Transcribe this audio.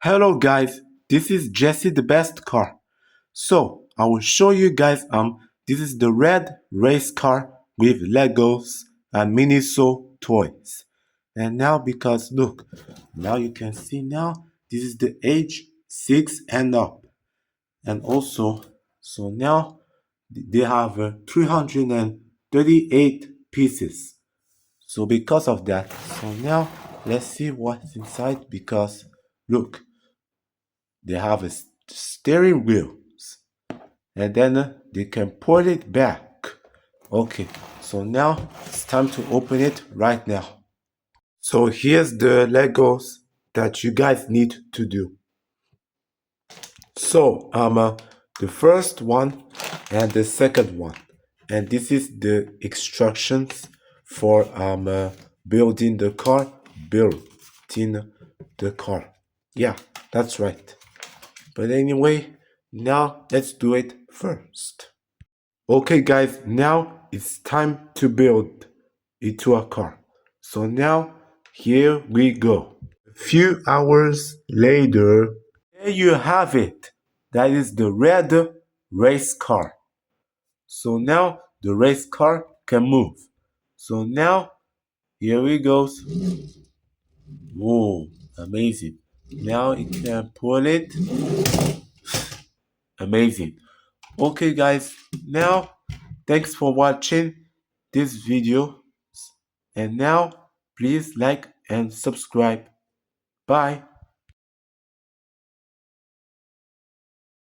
Hello guys, this is Jesse the best car. So I will show you guys this is the red race car with Legos and Miniso toys. And now because look, now you can see now this is the age 6 and up. And also so now they have 338 pieces. So because of that, so now let's see what's inside because look, they have a steering wheel and then they can pull it back. Okay, so now it's time to open it right now. So here's the Legos that you guys need to do. So the first one and the second one, and this is the instructions for building the car. Building the car. Yeah, that's right. But anyway, now let's do it first. Okay guys, now it's time to build into a car. So now here we go. A few hours later, there you have it. That is the red race car. So now the race car can move. So now here we goes. Whoa, amazing. Now it can pull it. Amazing. Okay guys, now thanks for watching this video and now please like and subscribe. Bye.